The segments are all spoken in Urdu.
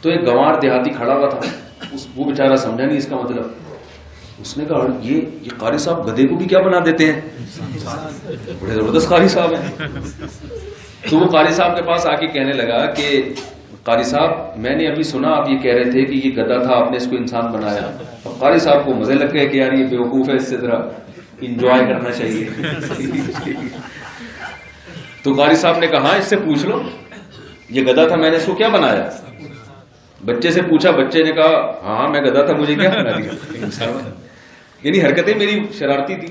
تو ایک گنوار دیہاتی کھڑا ہوا تھا، وہ بیچارہ سمجھا نہیں اس کا مطلب. اس نے کہا یہ قاری صاحب گدھے کو بھی کیا بنا دیتے ہیں، بڑے زبردست قاری صاحب ہیں. تو وہ قاری صاحب کے پاس آ کے کہنے لگا کہ قاری صاحب میں نے ابھی سنا آپ یہ کہہ رہے تھے کہ یہ گدھا تھا، آپ نے اس کو انسان بنایا. اب قاری صاحب کو مزے لگ گئے کہ یار یہ بیوقوف ہے، اس سے ذرا انجوائے کرنا چاہیے. تو قاری صاحب نے کہا اس سے پوچھ لو یہ گدھا تھا، میں نے اس کو کیا بنایا. بچے سے پوچھا، بچے نے کہا ہاں میں گدھا تھا، مجھے کیا بنا دیا انسان. یعنی حرکتیں میری شرارتی تھی.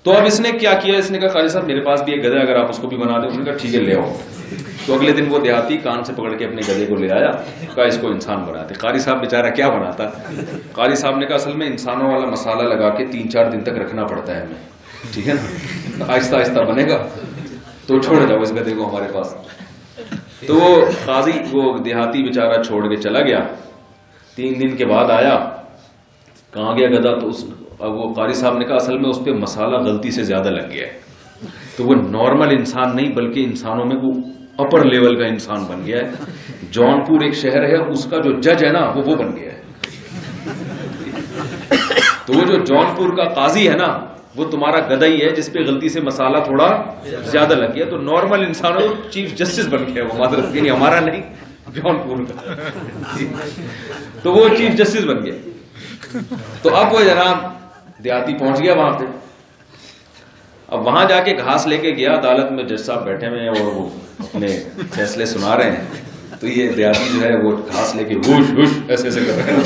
تو اب اس نے کیا کیا، اس نے کہا قاری صاحب میرے پاس بھی ایک گدھا ہے، اگر آپ اس کو بھی بنا دیں. انہوں نے کہا ٹھیک ہے لے آؤ. تو اگلے دن وہ دیہاتی کان سے پکڑ کے اپنے گدھے کو لے آیا، کہا اس کو انسان بناتے. قاری صاحب بیچارہ کیا بناتا. قاری صاحب نے کہا اصل میں انسانوں والا مسالہ لگا کے 3-4 دن تک رکھنا پڑتا ہے ہمیں، ٹھیک ہے نا، آہستہ آہستہ بنے گا، تو چھوڑ جاؤ اس گدھے کو ہمارے پاس. تو وہ قاضی وہ دیہاتی بیچارہ چھوڑ کے چلا گیا. 3 دن کے بعد آیا، کہاں گیا گدھا. تو وہ قاری صاحب نے کہا اصل میں اس پہ مسالہ غلطی سے زیادہ لگ گیا ہے، تو وہ نارمل انسان نہیں بلکہ انسانوں میں وہ اپر لیول کا انسان بن گیا ہے. جونپور ایک شہر ہے، اس کا جو جج ہے نا وہ بن گیا ہے. تو وہ جو جونپور کا قاضی ہے نا وہ تمہارا گدھا ہی ہے جس پہ غلطی سے مسالہ تھوڑا زیادہ لگ گیا. تو نارمل انسانوں چیف جسٹس بن گیا وہ، معذرت یعنی ہمارا نہیں جونپور کا. تو وہ چیف جسٹس بن گیا. تو اب وہ جناب دیہاتی پہنچ گیا وہاں پہ. اب وہاں جا کے گھاس لے کے گیا، عدالت میں جج صاحب بیٹھے ہوئے ہیں اور وہ اپنے فیصلے سنا رہے ہیں. تو یہ دیہاتی جو ہے وہ گھاس لے کے ہوش ہوش ایسے ایسے کر رہے ہیں.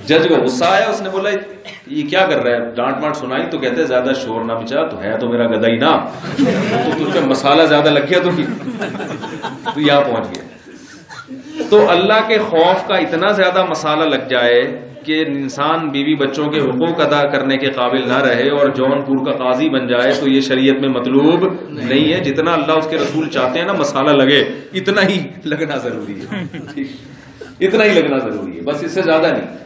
جج کو غصہ آیا، اس نے بولا یہ کیا کر رہا ہے، ڈانٹ مانٹ سنائی. تو کہتے ہیں زیادہ شور نہ مچا، تو ہے تو میرا گدھا ہی نا، تو تجھ پہ مسالہ زیادہ لگ گیا تو یہاں پہنچ گیا. تو اللہ کے خوف کا اتنا زیادہ مسالہ لگ جائے کہ انسان بیوی بچوں کے حقوق ادا کرنے کے قابل نہ رہے اور جونپور کا قاضی بن جائے، تو یہ شریعت میں مطلوب نہیں ہے. جتنا اللہ اس کے رسول چاہتے ہیں نا مسالہ لگے، اتنا ہی لگنا ضروری ہے، اتنا ہی لگنا ضروری ہے، بس اس سے زیادہ نہیں.